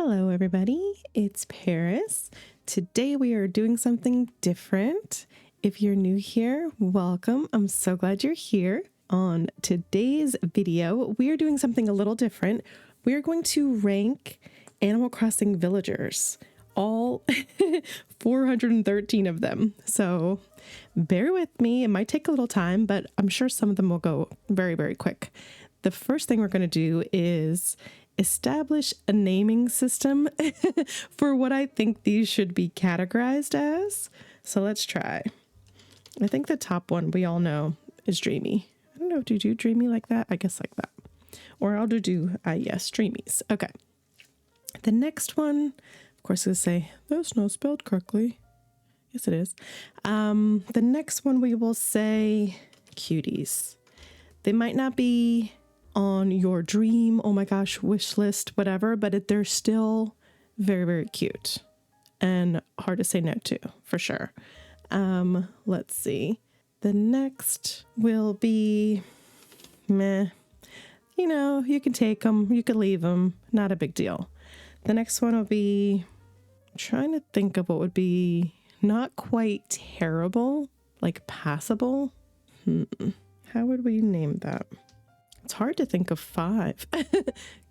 Hello, everybody. It's Paris. Today we are doing something different. If you're new here, welcome. I'm so glad you're here. On today's video, we are doing something a little different. We are going to rank Animal Crossing villagers, all 413 of them. So bear with me. It might take a little time, but I'm sure some of them will go very, very quick. The first thing we're going to do is establish a naming system for what I think these should be categorized as. So let's try. I think the top one we all know is Dreamy. I don't know, do you do Dreamy like that? I guess like that. Or I'll yes, Dreamies. Okay. The next one, of course, I say, that's not spelled correctly. Yes, it is. The next one we will say Cuties. They might not be on your dream, oh my gosh, wish list, whatever, but they're still very, very cute and hard to say no to, for sure. Let's see. The next will be meh. You know, you can take them, you can leave them, not a big deal. The next one will be, I'm trying to think of what would be not quite terrible, like passable. How would we name that? It's hard to think of 5.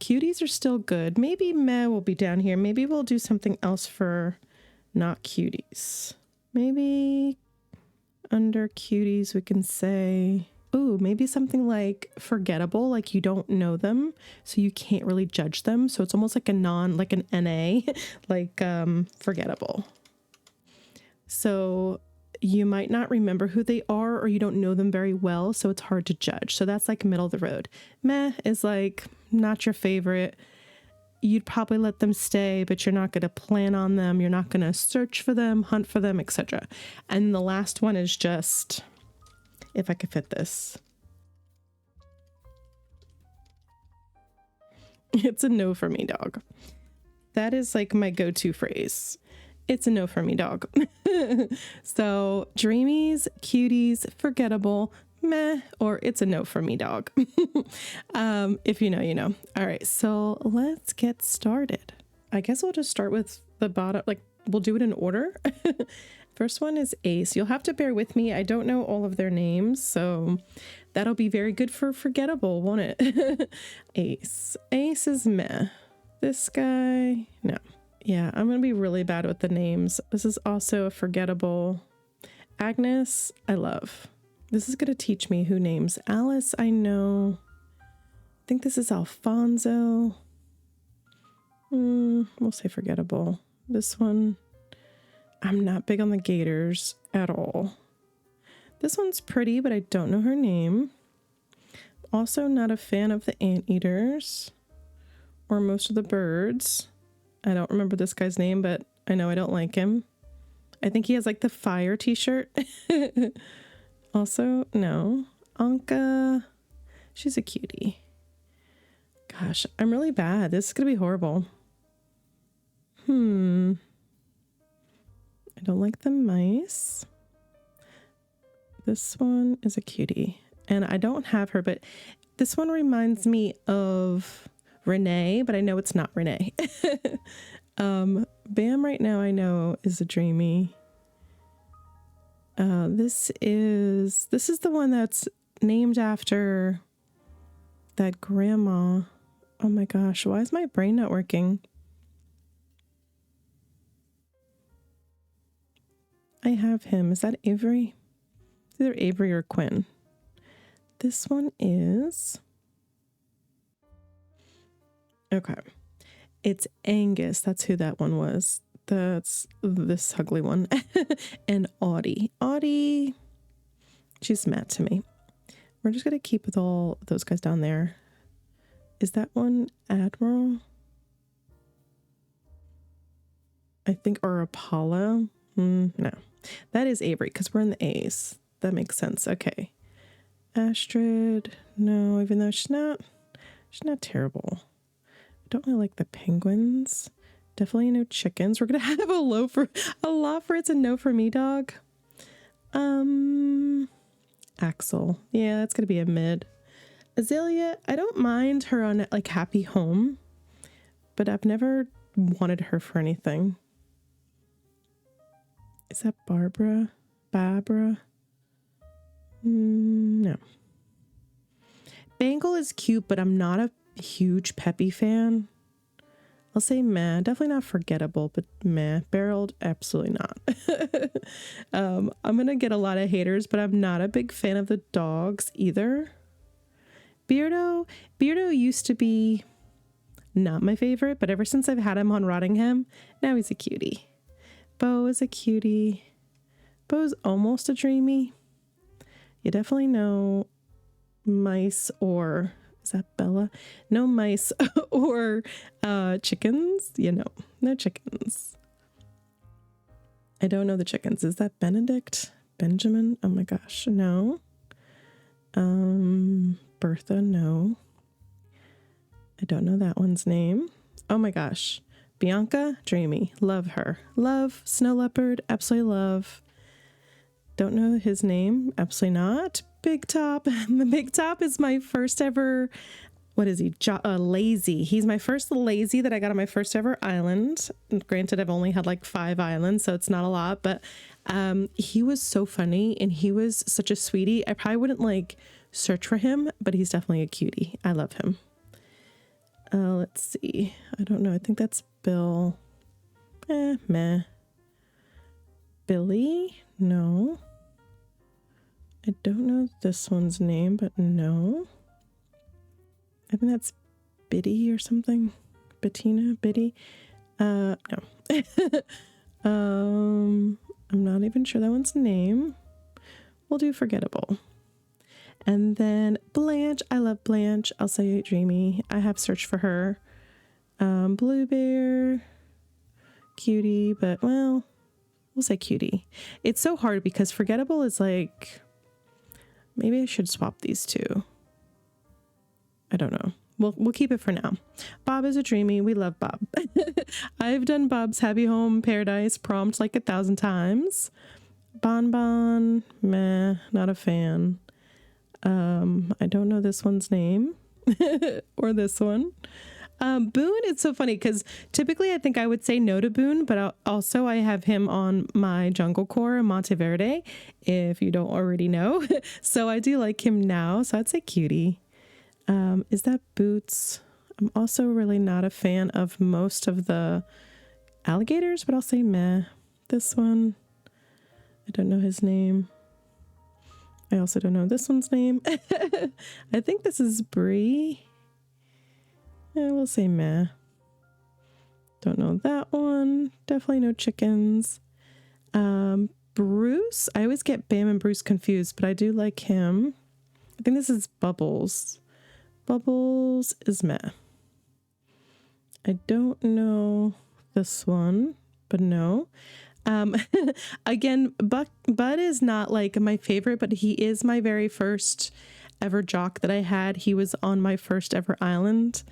Cuties are still good. Maybe meh will be down here. Maybe we'll do something else for not cuties. Maybe under cuties we can say, ooh, maybe something like forgettable, like you don't know them, so you can't really judge them. So it's almost like an NA, like forgettable. So you might not remember who they are, or you don't know them very well, so it's hard to judge. So that's like middle of the road. Meh is like not your favorite. You'd probably let them stay, but you're not going to plan on them. You're not going to search for them, hunt for them, etc. And the last one is just, if I could fit this. It's a no for me, dog. That is like my go-to phrase. It's a no for me, dog. So Dreamies, Cuties, Forgettable, meh, or it's a no for me, dog. If you know, you know. All right, so let's get started. I guess we'll just start with the bottom, like we'll do it in order. First one is Ace. You'll have to bear with me. I don't know all of their names, so that'll be very good for Forgettable, won't it? Ace. Ace is meh. This guy, no. Yeah, I'm going to be really bad with the names. This is also a Forgettable. Agnes, I love. This is going to teach me who names. Alice, I know. I think this is Alfonso. We'll say Forgettable. This one, I'm not big on the gators at all. This one's pretty, but I don't know her name. Also not a fan of the anteaters or most of the birds. I don't remember this guy's name, but I know I don't like him. I think he has like the fire t-shirt. Also, no. Anka, she's a cutie. Gosh, I'm really bad. This is going to be horrible. I don't like the mice. This one is a cutie. And I don't have her, but this one reminds me of Renee, but I know it's not Renee. Bam right now I know is a Dreamy. This is the one that's named after that grandma. Oh my gosh, why is my brain not working? I have him. Is that Avery? It's either Avery or Quinn. This one is... Okay. It's Angus. That's who that one was. That's this ugly one. And Audie. Audie, she's mad to me. We're just going to keep with all those guys down there. Is that one Admiral? I think, or Apollo? No. That is Avery, because we're in the A's. That makes sense. Okay. Astrid. No, even though she's not terrible. Don't really like the penguins. Definitely no chickens. We're gonna have a lot for it's a no for me, dog. Axel. Yeah, that's gonna be a mid. Azalea, I don't mind her on like Happy Home, but I've never wanted her for anything. Is that Barbara? Barbara? No. Bengal is cute, but I'm not a huge Peppy fan. I'll say meh. Definitely not forgettable, but meh. Barreled, absolutely not. I'm going to get a lot of haters, but I'm not a big fan of the dogs either. Beardo used to be not my favorite, but ever since I've had him on Rottingham, now he's a cutie. Bo is a cutie. Bo's almost a dreamy. You definitely know mice, or is that Bella? No mice or chickens. No chickens. I don't know the chickens. Is that Benedict? Benjamin? Oh my gosh, no. Bertha, no. I don't know that one's name. Oh my gosh. Bianca, dreamy. Love her. Love. Snow leopard, absolutely love. Don't know his name. Absolutely not. Big Top. The Big Top is my first ever, what is he? Lazy. He's my first lazy that I got on my first ever island. Granted, I've only had like 5 islands, so it's not a lot, but he was so funny and he was such a sweetie. I probably wouldn't like search for him, but he's definitely a cutie. I love him. Let's see. I don't know. I think that's Bill. Meh. Billy? No. I don't know this one's name, but no. I think that's Biddy or something. Bettina? Biddy? No. I'm not even sure that one's name. We'll do forgettable. And then Blanche. I love Blanche. I'll say dreamy. I have searched for her. Blue Bear. Cutie, but well, we'll say cutie. It's so hard because forgettable is like, maybe I should swap these two. I don't know. We'll keep it for now. Bob is a dreamy. We love Bob. I've done Bob's Happy Home Paradise prompt like 1,000 times. Bonbon, meh, not a fan. I don't know this one's name or this one. Boone, it's so funny because typically I think I would say no to Boone, but also I have him on my Jungle Core in Monteverde, if you don't already know. So I do like him now. So I'd say cutie. Is that Boots? I'm also really not a fan of most of the alligators, but I'll say meh. This one, I don't know his name. I also don't know this one's name. I think this is Bree. Yeah, we'll say meh. Don't know that one. Definitely no chickens. Bruce. I always get Bam and Bruce confused, but I do like him. I think this is Bubbles. Bubbles is meh. I don't know this one, but no. Again, Bud is not like my favorite, but he is my very first ever jock that I had. He was on my first ever island.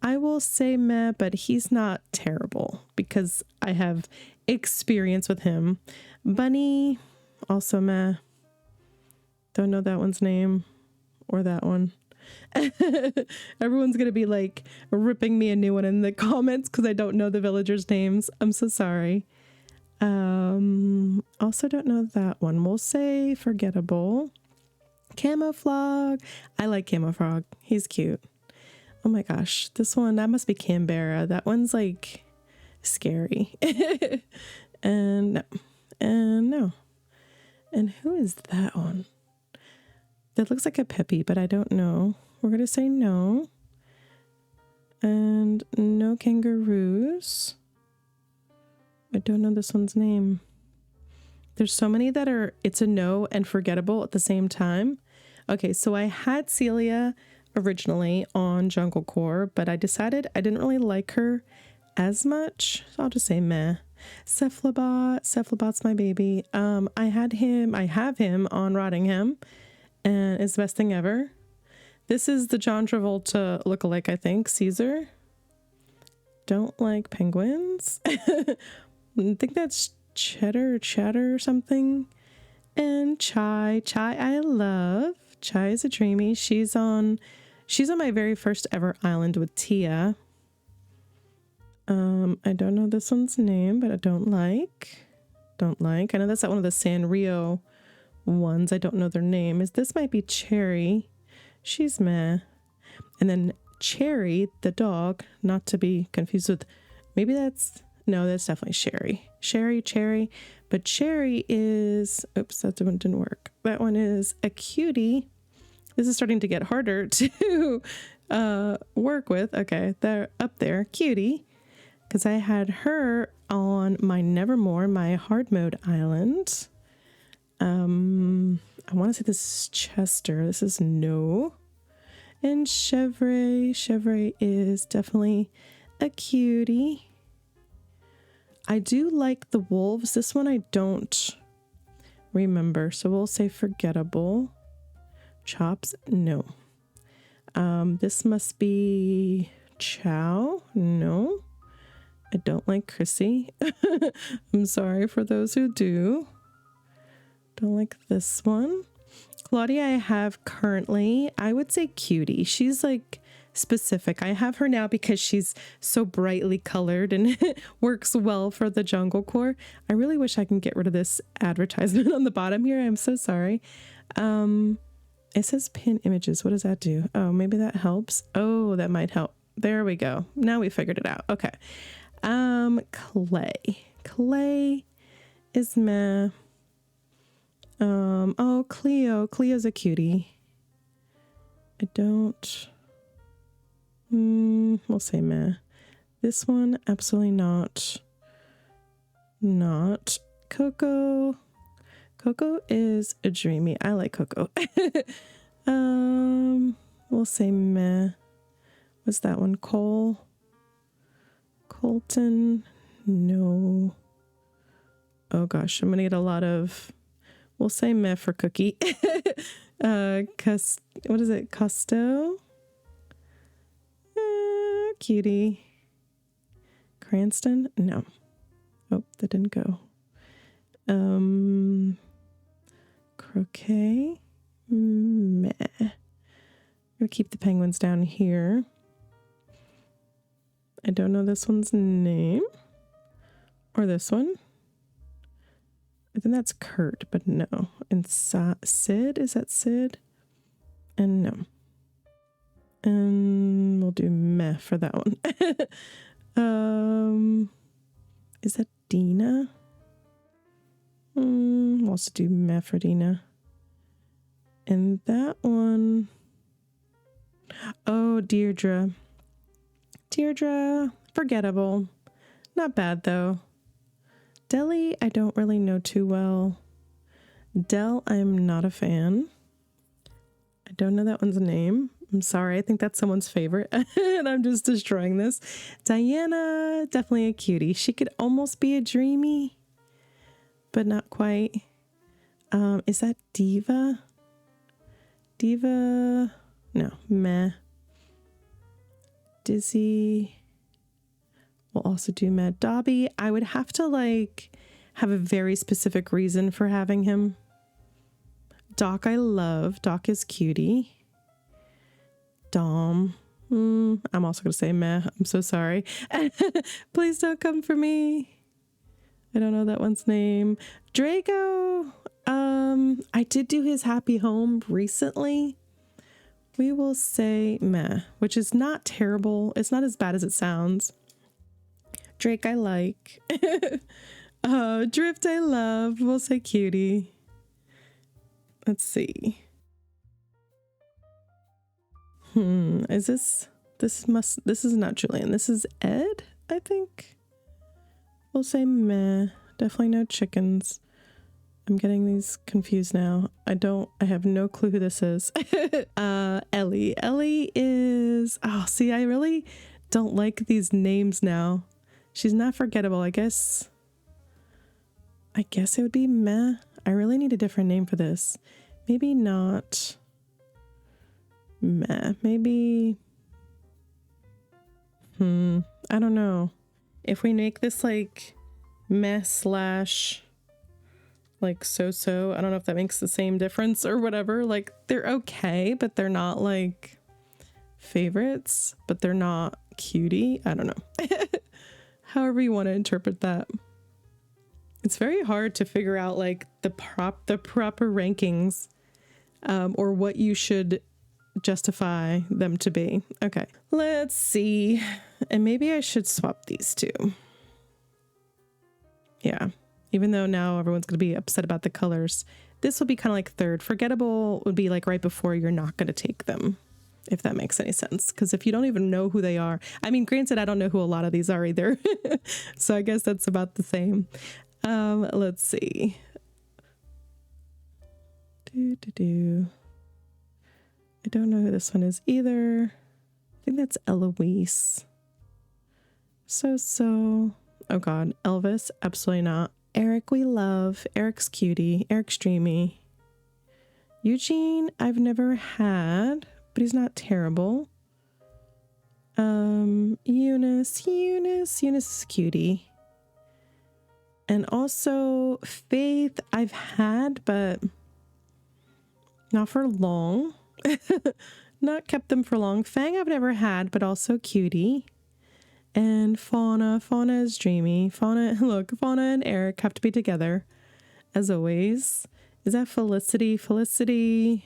I will say meh, but he's not terrible because I have experience with him. Bunny, also meh. Don't know that one's name or that one. Everyone's gonna be like ripping me a new one in the comments because I don't know the villagers' names. I'm so sorry. Also don't know that one. We'll say forgettable. Camouflage. I like Camouflage. He's cute. Oh my gosh, this one, that must be Canberra. That one's like scary. And no. And no. And who is that one? That looks like a Peppy, but I don't know. We're going to say no. And no kangaroos. I don't know this one's name. There's so many that are, it's a no and forgettable at the same time. Okay, so I had Celia originally on Jungle Core, but I decided I didn't really like her as much. So I'll just say meh. Cephalobot's my baby. I have him on Rottingham, and it's the best thing ever. This is the John Travolta lookalike, I think. Caesar. Don't like penguins. I think that's Chatter or something. And Chai I love. Chai is a dreamy. She's on my very first ever island with Tia. I don't know this one's name, but I don't like. I know that's not one of the Sanrio ones. I don't know their name. This might be Cherry. She's meh. And then Cherry, the dog, not to be confused with, maybe that's definitely Sherry. Cherry. But Cherry is, oops, that one didn't work. That one is a cutie. This is starting to get harder to work with. Okay, they're up there, cutie. Because I had her on my Nevermore, my hard mode island. I want to say this is Chester. This is no. And Chevre is definitely a cutie. I do like the wolves. This one I don't remember. So we'll say forgettable. Chops, no. This must be Chow. No. I don't like Chrissy. I'm sorry for those who do. Don't like this one. Claudia I have currently, I would say cutie. She's like specific. I have her now because she's so brightly colored and works well for the jungle core. I really wish I can get rid of this advertisement on the bottom here. I'm so sorry. It says pin images. What does that do? Oh, maybe that helps. Oh, that might help. There we go. Now we figured it out. Okay. Clay is meh. Oh, Cleo's a cutie. I don't, we'll say meh. This one, absolutely not. Coco is a dreamy. I like Coco. We'll say meh. What's that one? Colton, no. Oh gosh, I'm gonna get a lot of, we'll say meh for Cookie. What is it? Costo? Cutie. Cranston? No. Oh, that didn't go. Croquet? Meh. We'll keep the penguins down here. I don't know this one's name. Or this one. I think that's Kurt, but no. And Sid? Is that Sid? And no. And we'll do meh for that one. Is that Dina? We'll also do meh for Dina. And that one, oh, Deirdre, forgettable. Not bad though. Deli, I don't really know too well. Del, I'm not a fan. I don't know that one's name. I'm sorry. I think that's someone's favorite and I'm just destroying this. Diana, definitely a cutie. She could almost be a dreamy, but not quite. Is that Diva? No, meh. Dizzy, we'll also do meh. Dobby, I would have to like have a very specific reason for having him. Doc, I love. Doc is cutie. Dom, I'm also gonna say meh. I'm so sorry. Please don't come for me. I don't know that one's name. Draco, I did do his happy home recently. We will say meh, which is not terrible. It's not as bad as it sounds. Drake, I like. Drift, I love. We'll say cutie. Let's see. Is this is not Julian. This is Ed, I think. We'll say meh. Definitely no chickens. I'm getting these confused now. I have no clue who this is. Ellie. Ellie is, oh, see, I really don't like these names now. She's not forgettable. I guess it would be meh. I really need a different name for this. Maybe not meh. Maybe, I don't know. If we make this like meh / like so, I don't know if that makes the same difference or whatever. Like they're okay, but they're not like favorites, but they're not cutie. I don't know. However you want to interpret that. It's very hard to figure out like the proper rankings, or what you should justify them to be. Okay, let's see. And maybe I should swap these two. Yeah, even though now everyone's going to be upset about the colors, this will be kind of like third. Forgettable would be like right before you're not going to take them, if that makes any sense. Because if you don't even know who they are, I mean, granted, I don't know who a lot of these are either. So I guess that's about the same. Let's see. I don't know who this one is either. I think that's Eloise. So. Oh God, Elvis, absolutely not. Eric, we love. Eric's cutie. Eric's dreamy. Eugene, I've never had, but he's not terrible. Eunice is cutie. And also Faith, I've had, but not for long. Not kept them for long. Fang, I've never had, but also cutie. And Fauna is dreamy. Fauna and Eric have to be together, as always. Is that Felicity? Felicity,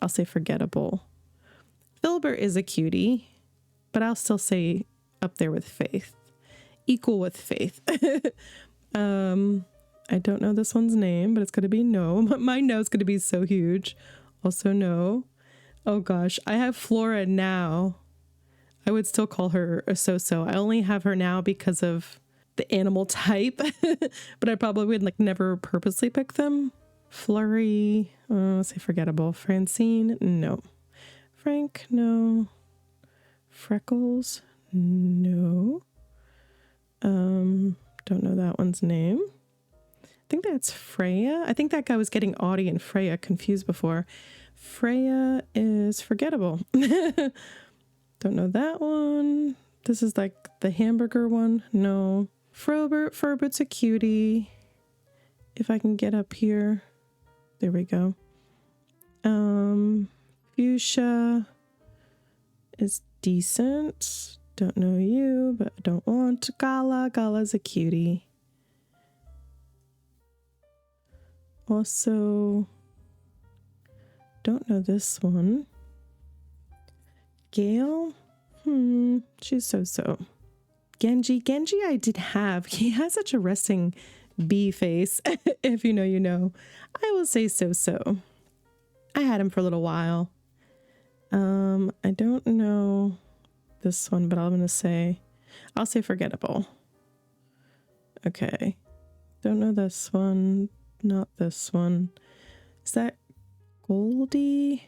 I'll say forgettable. Filbert is a cutie, but I'll still say up there with Faith. Equal with Faith. I don't know this one's name, but it's going to be no. My no's going to be so huge. Also no. Oh gosh, I have Flora now. I would still call her a so-so. I only have her now because of the animal type, but I probably would like never purposely pick them. Flurry, say forgettable. Francine, no. Frank, no. Freckles, no. Don't know that one's name. I think that's Freya. I think that guy was getting Audie and Freya confused before. Freya is forgettable. Don't know that one. This is like the hamburger one. No. Ferbert's a cutie. If I can get up here. There we go. Fuchsia is decent. Don't know you, but I don't want. Gala's a cutie. Also, don't know this one. Gail? She's so-so. Genji I did have. He has such a resting bee face. If you know, you know. I will say so-so. I had him for a little while. I don't know this one, but I'll say forgettable. Okay. Don't know this one. Not this one. Is that Goldie?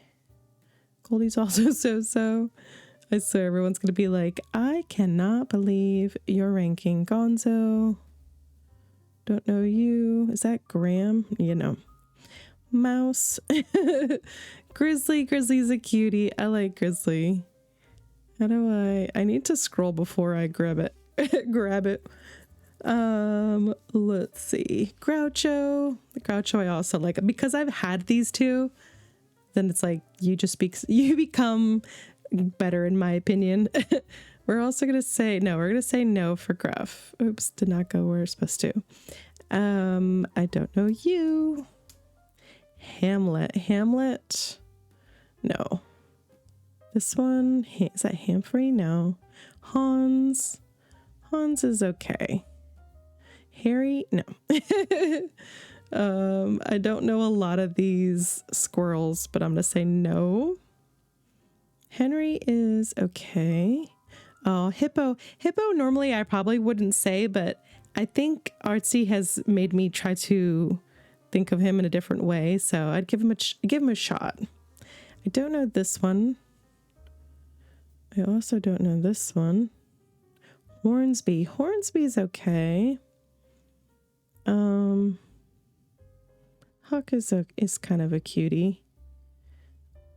Goldie's also so-so. I swear everyone's going to be like, I cannot believe you're ranking Gonzo. Don't know you. Is that Graham? You know. Mouse. Grizzly's a cutie. I like Grizzly. How do I need to scroll before I grab it. Let's see. Groucho. The Groucho I also like. Because I've had these two, then it's like you become better in my opinion. We're also going to say no. We're going to say no for Gruff. Oops, did not go where it's supposed to. I don't know you. Hamlet. No. This one, is that Humphrey? No. Hans is okay. Harry? No. I don't know a lot of these squirrels, but I'm going to say no. Henry is okay. Oh, Hippo normally I probably wouldn't say, but I think Artsy has made me try to think of him in a different way, so I'd give him a shot. I don't know this one. I also don't know this one. Hornsby's okay. Huck is kind of a cutie.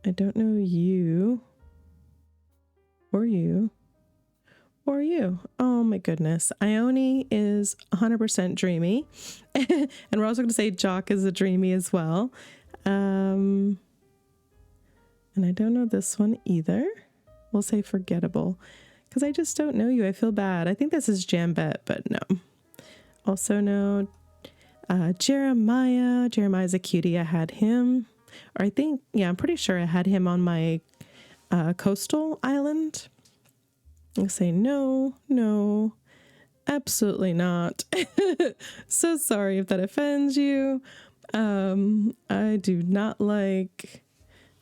I don't know you. Or you. Oh my goodness. Ione is 100% dreamy. And we're also going to say Jock is a dreamy as well. And I don't know this one either. We'll say forgettable. because I just don't know you. I feel bad. I think this is Jambette, but no. Also no. Jeremiah. Jeremiah's a cutie. I had him. Or I think, yeah, I'm pretty sure I had him on my coastal island. I'll say no, no, absolutely not. So sorry if that offends you. I do not like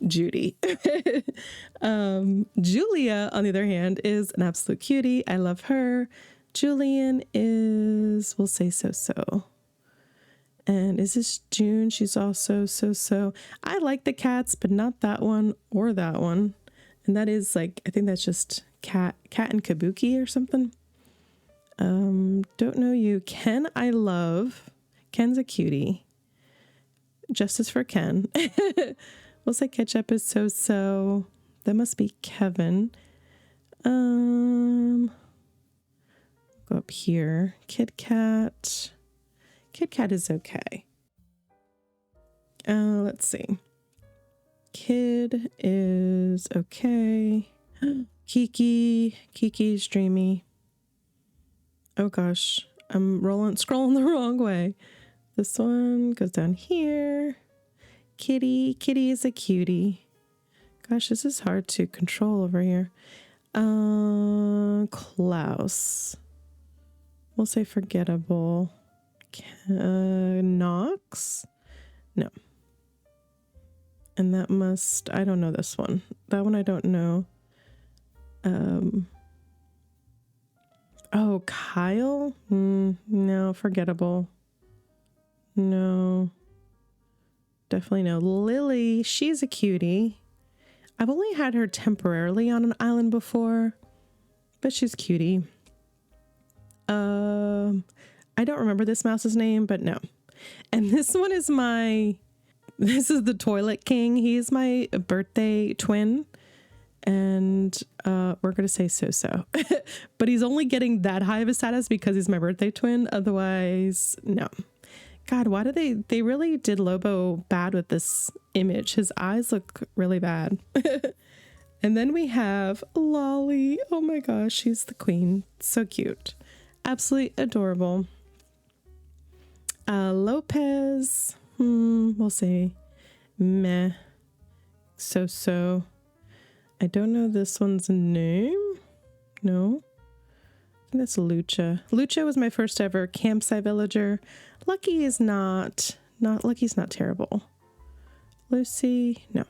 Judy. Julia, on the other hand, is an absolute cutie. I love her. Julian is, we'll say so-so. And is this June? She's also so-so. I like the cats, but not that one or that one. And that is like, I think that's just cat and kabuki or something. Don't know you. Ken, I love. Ken's a cutie. Justice for Ken. We'll say Ketchup is so-so. That must be Kevin. Go up here. Kit Kat. Kit Kat is okay. Let's see. Kid is okay. Kiki's dreamy. Oh gosh, I'm scrolling the wrong way. This one goes down here. Kitty is a cutie. Gosh, this is hard to control over here. Klaus. We'll say forgettable. Knox? No. And that must, I don't know this one. That one I don't know. Oh, Kyle? No, forgettable. No. Definitely no. Lily, she's a cutie. I've only had her temporarily on an island before, but she's cutie. I don't remember this mouse's name, but no. And this one is this is the Toilet King. He's my birthday twin. And we're going to say so-so. But he's only getting that high of a status because he's my birthday twin. Otherwise, no. God, why do they really did Lobo bad with this image. His eyes look really bad. And then we have Lolly. Oh my gosh, she's the queen. So cute. Absolutely adorable. Lopez. We'll say meh. So-so. I don't know this one's name. No. I think that's Lucha. Lucha was my first ever campsite villager. Lucky is not Lucky's not terrible. Lucy, no.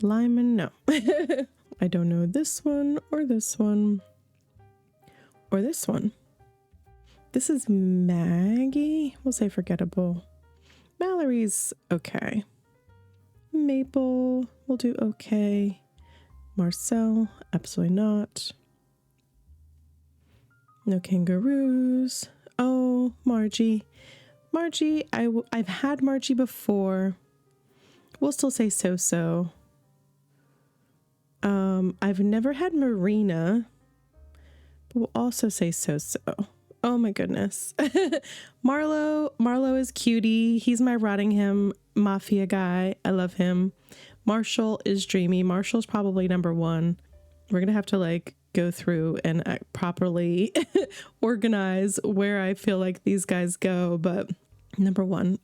Lyman, no. I don't know this one or this one or this one. This is Maggie. We'll say forgettable. Mallory's okay. Maple, we'll do okay. Marcel, absolutely not. No kangaroos. Oh, Margie. Margie, I've had Margie before. We'll still say so-so. I've never had Marina, but we'll also say so-so. Oh my goodness. Marlo is cutie. He's my Rottingham mafia guy. I love him. Marshall is dreamy. Marshall's probably number one. We're going to have to like go through and properly organize where I feel like these guys go, but number one.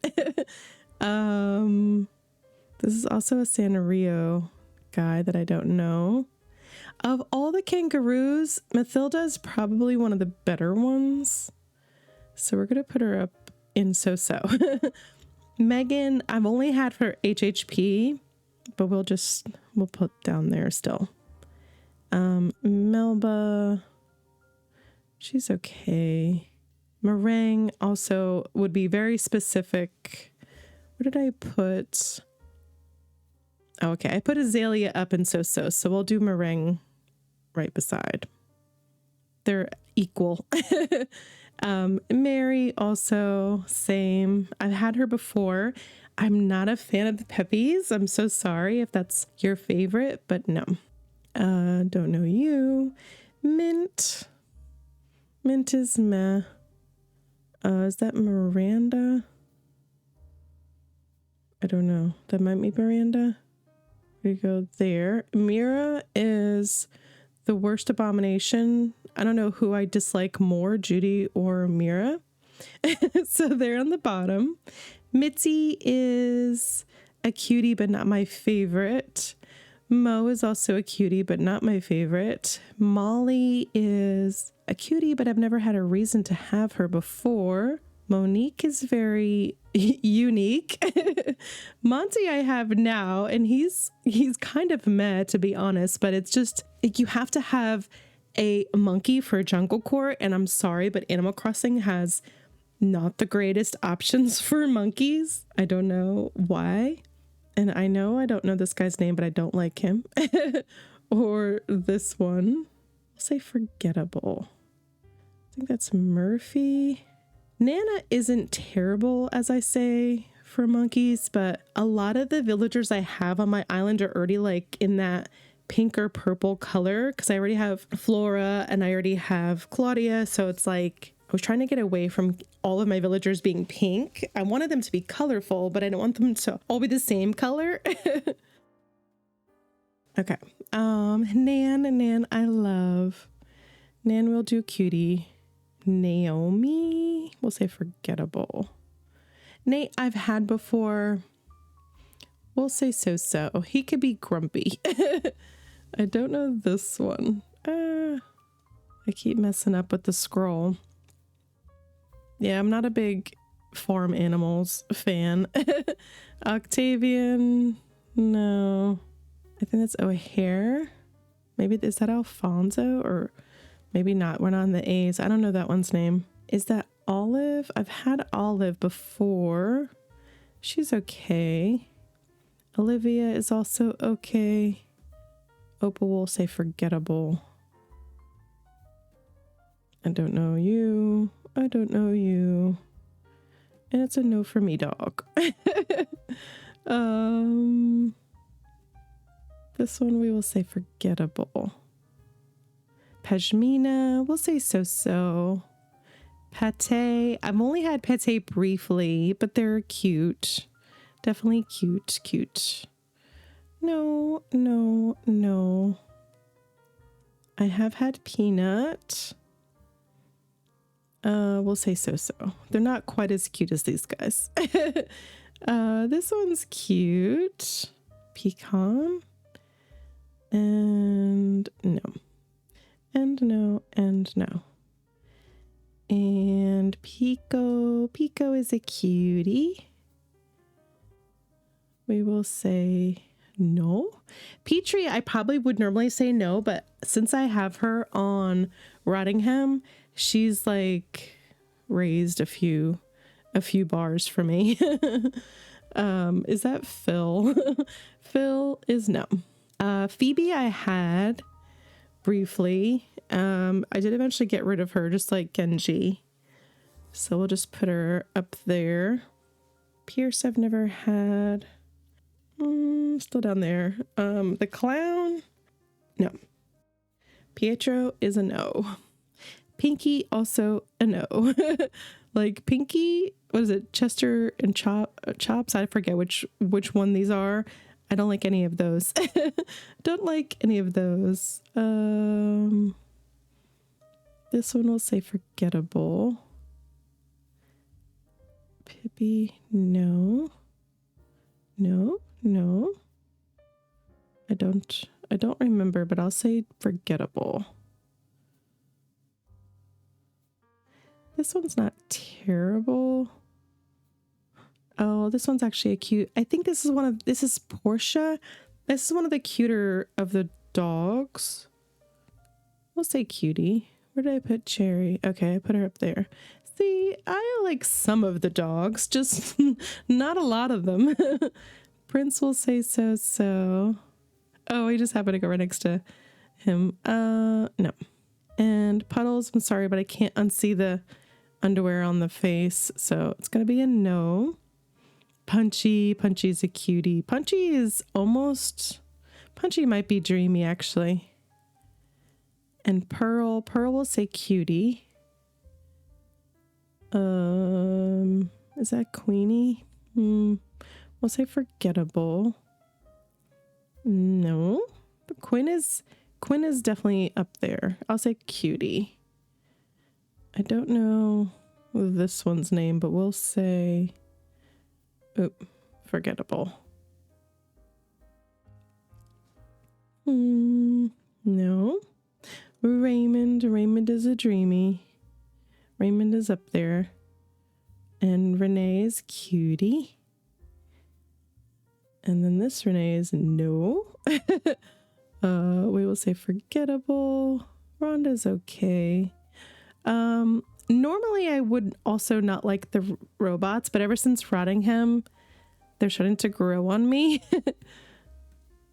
This is also a Sanrio guy that I don't know. Of all the kangaroos, Mathilda is probably one of the better ones. So we're going to put her up in so-so. Megan, I've only had her HHP, but we'll put down there still. Melba, she's okay. Meringue also would be very specific. Where did I put? Oh, okay, I put Azalea up in so-so, so we'll do Meringue right beside. They're equal. Mary also, same. I've had her before. I'm not a fan of the Peppies. I'm so sorry if that's your favorite, but no. Don't know you. Mint. Mint is meh. Is that Miranda? I don't know. That might be Miranda. We go there. Mira is The worst abomination. I don't know who I dislike more, Judy or Mira. So they're on the bottom. Mitzi is a cutie, but not my favorite. Mo is also a cutie, but not my favorite. Molly is a cutie, but I've never had a reason to have her before. Monique is very unique. Monty I have now, and he's kind of meh, to be honest, but it's just like you have to have a monkey for Jungle Court, and I'm sorry, but Animal Crossing has not the greatest options for monkeys. I don't know why. And I know I don't know this guy's name, but I don't like him. Or this one. I'll say forgettable. I think that's Murphy. Nana isn't terrible, as I say, for monkeys, but a lot of the villagers I have on my island are already like in that pink or purple color, because I already have Flora and I already have Claudia. So it's like I was trying to get away from all of my villagers being pink. I wanted them to be colorful, but I don't want them to all be the same color. Okay. Nan I love. Nan will do cutie. Naomi, we'll say forgettable. Nate, I've had before. We'll say so-so. He could be grumpy. I don't know this one. I keep messing up with the scroll. Yeah, I'm not a big farm animals fan. Octavian, no. I think that's O'Hare. Maybe, is that Alfonso? Or maybe not. We're not on the A's. I don't know that one's name. Is that Olive? I've had Olive before. She's okay. Olivia is also okay. Opal will say forgettable. I don't know you. I don't know you. And it's a no for me, dog. This one we will say forgettable. Pashmina, we'll say so-so. Pate, I've only had Pate briefly, but they're cute. Definitely cute. No. I have had Peanut. We'll say so-so. They're not quite as cute as these guys. This one's cute. Pecan. And no. And no. And Pico. Pico is a cutie. We will say no. Petrie, I probably would normally say no, but since I have her on Rottingham, she's like raised a few bars for me. Is that Phil? Phil is no. Phoebe I had briefly. I did eventually get rid of her, just like Genji. So we'll just put her up there. Pierce I've never had. Still down there. The clown, no. Pietro is a no. Pinky also a no. Like Pinky, what is it? Chester and Chops. I forget which one these are. I don't like any of those. Don't like any of those. This one will say forgettable. Pippi, no. I don't remember, but I'll say forgettable. This one's not terrible. Oh, this one's actually a cute. I think this is Portia. This is one of the cuter of the dogs. We'll say cutie. Where did I put Cherry? Okay, I put her up there. See, I like some of the dogs, just not a lot of them. Prince will say so. Oh, he just happened to go right next to him. No. And Puddles, I'm sorry, but I can't unsee the underwear on the face, so it's gonna be a no. Punchy's a cutie. Punchy might be dreamy actually. And Pearl will say cutie. Is that Queenie? We'll say forgettable. No, but Quinn is Quinn is definitely up there. I'll say cutie. I don't know this one's name, but we'll say, forgettable. No. Raymond. Raymond is a dreamy. Raymond is up there. And Renee is cutie. And then this Renee is no. We will say forgettable. Rhonda's okay. Normally I would also not like the robots, but ever since Rottingham, they're starting to grow on me.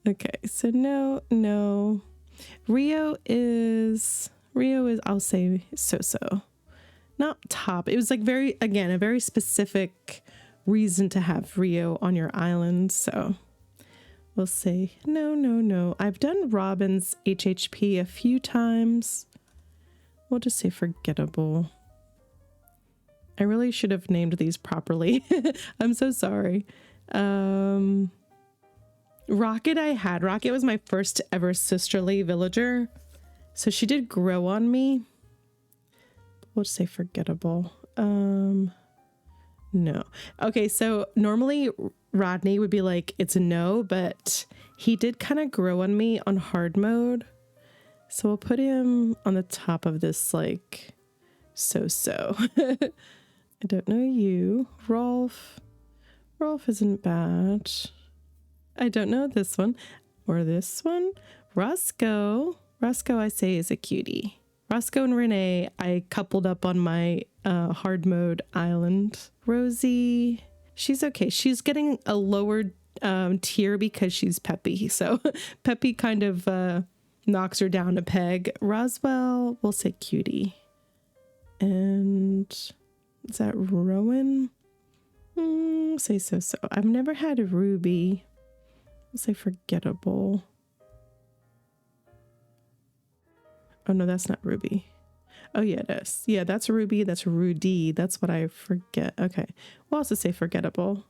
Okay, so no. Rio is, I'll say so-so. Not top. It was like a very specific reason to have Rio on your island, so we'll say no. I've done Robin's HHP a few times. We'll just say forgettable. I really should have named these properly. I'm so sorry. Rocket Rocket was my first ever sisterly villager. So she did grow on me. We'll just say forgettable. No. Okay, so normally Rodney would be like, it's a no, but he did kind of grow on me on hard mode. So we'll put him on the top of this, like, so-so. I don't know you. Rolf isn't bad. I don't know this one or this one. Roscoe I say is a cutie. Roscoe and Renee, I coupled up on my hard mode island. Rosie, she's okay. She's getting a lower tier because she's Peppy. So Peppy kind of knocks her down a peg. Roswell, we'll say cutie. And is that Rowan? Say so-so. I've never had a Ruby. I'll say forgettable. Oh no, that's not Ruby. Oh yeah, it is. Yeah, that's Ruby. That's Rudy. That's what I forget. Okay. We'll also say forgettable.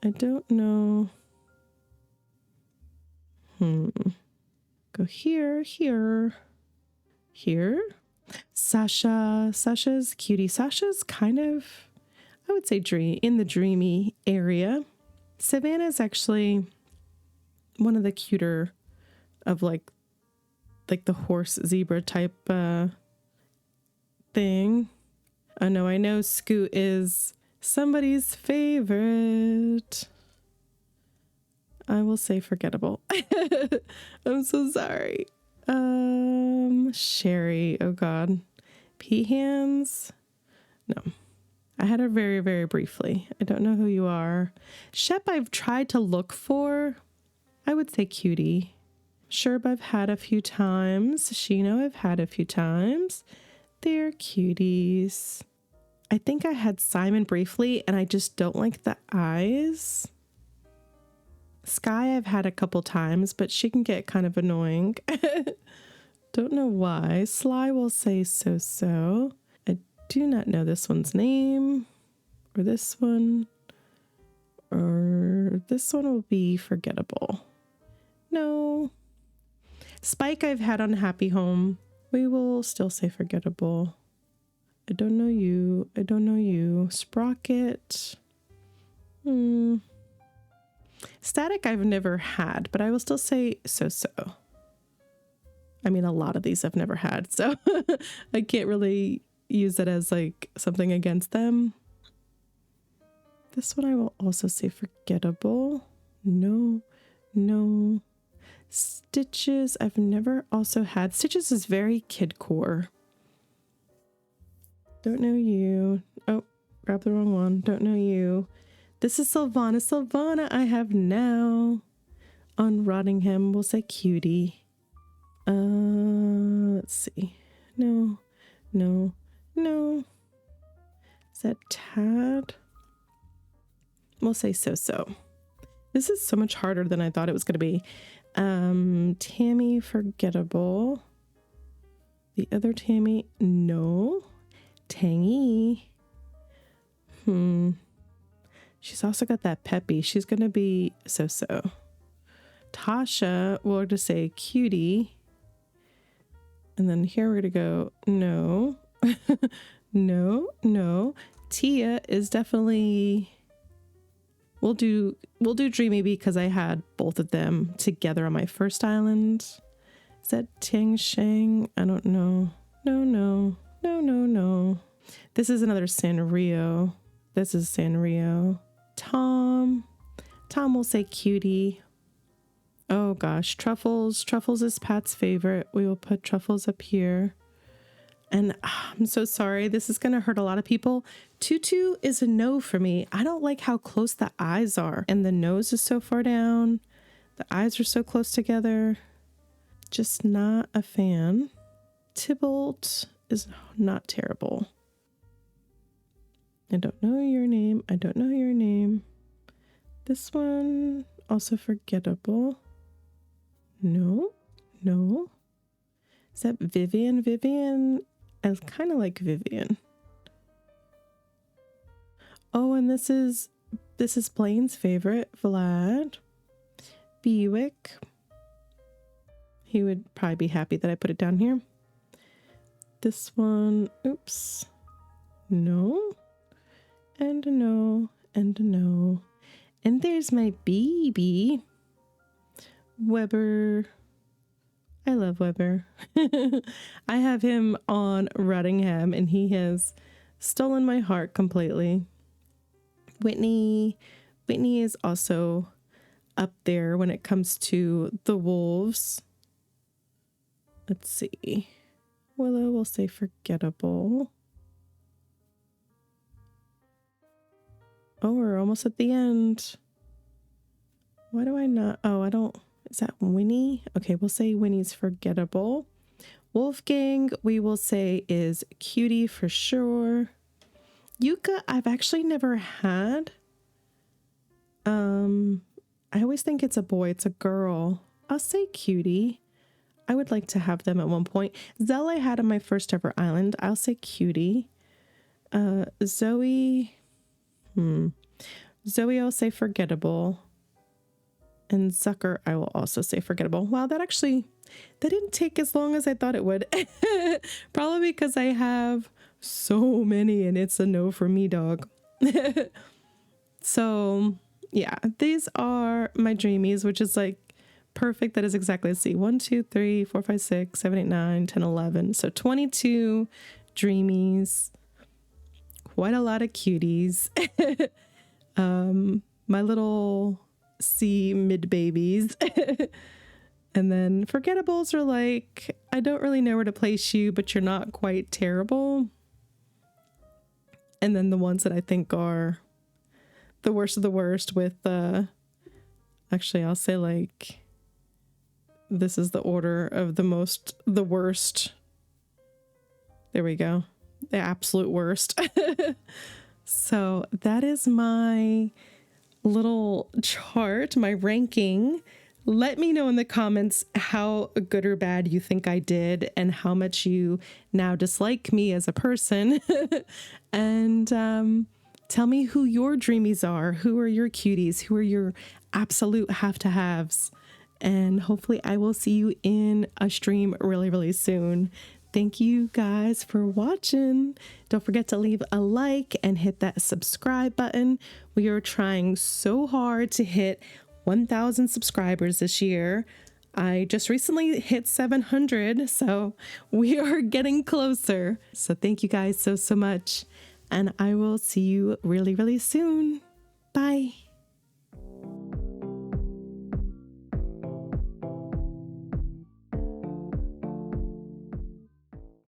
I don't know. Go here. Sasha's cutie. Sasha's kind of, I would say in the dreamy area. Savannah's actually one of the cuter of like the horse zebra type thing. Oh no, I know Scoot is somebody's favorite. I will say forgettable. I'm so sorry. Sherry, oh god. Peahans? No. I had her very, very briefly. I don't know who you are. Shep, I've tried to look for. I would say cutie. Sherb, I've had a few times. Shino, I've had a few times. They're cuties. I think I had Simon briefly, and I just don't like the eyes. Sky, I've had a couple times, but she can get kind of annoying. Don't know why. Sly will say so-so. I do not know this one's name, or this one, or this one will be forgettable. No. Spike I've had on Happy Home. We will still say forgettable. I don't know you. Sprocket. Static I've never had, but I will still say so-so. I mean, a lot of these I've never had, so I can't really use it as like something against them. This one I will also say forgettable. No. Stitches I've never also had. Stitches is very kidcore. Don't know you. Oh, grab the wrong one. Don't know you. This is Sylvana. Sylvana I have now. On Rottingham, we'll say cutie. Let's see. No. Is that Tad? We'll say so-so. This is so much harder than I thought it was going to be. Tammy, forgettable. The other Tammy, no. Tangy. She's also got that peppy. She's going to be so-so. Tasha, we'll just say cutie. And then here we're going to go, no, no, no. Tia is definitely, we'll do Dreamy because I had both of them together on my first island. Is that Ting Shang? I don't know. No, no, no, no, no. This is another Sanrio. This is Sanrio. Tom will say Cutie. Oh gosh, Truffles. Truffles is Pat's favorite. We will put Truffles up here. And I'm so sorry. This is going to hurt a lot of people. Tutu is a no for me. I don't like how close the eyes are. And the nose is so far down. The eyes are so close together. Just not a fan. Tybalt is not terrible. I don't know your name. I don't know your name. This one, also forgettable. No, no. Is that Vivian? Vivian, I kind of like Vivian. Oh, and this is Blaine's favorite, Vlad. Buick. He would probably be happy that I put it down here. This one, oops. No. And a no, and a no. And there's my baby. Weber. I love Weber. I have him on Rottingham and he has stolen my heart completely. Whitney is also up there when it comes to the wolves. Let's see. Willow will say forgettable. Oh, we're almost at the end. Why do I not? Oh, I don't. Is that Winnie? Okay, we'll say Winnie's forgettable. Wolfgang, we will say is Cutie for sure. Yuka, I've actually never had. I always think it's a boy. It's a girl. I'll say Cutie. I would like to have them at one point. Zell I had on my first ever island. I'll say Cutie. Zoe. Zoe, I'll say forgettable. And Zucker, I will also say forgettable. Wow, that didn't take as long as I thought it would. Probably because I have so many and it's a no for me, dog. So yeah, these are my dreamies, which is like perfect. That is exactly, let's see, 1, 2, 3, 4, 5, 6, 7, 8, 9, 10, 11. So 22 dreamies. Quite a lot of cuties. My little C mid babies. And then forgettables are like, I don't really know where to place you, but you're not quite terrible. And then the ones that I think are the worst of the worst with, actually I'll say like, this is the order of the worst. There we go. The absolute worst. So that is my little chart, my ranking. Let me know in the comments how good or bad you think I did and how much you now dislike me as a person. And tell me who your dreamies are. Who are your cuties? Who are your absolute have-to-haves? And hopefully I will see you in a stream really, really soon. Thank you guys for watching. Don't forget to leave a like and hit that subscribe button. We are trying so hard to hit 1,000 subscribers this year. I just recently hit 700, so we are getting closer. So thank you guys so much. And I will see you really, really soon. Bye.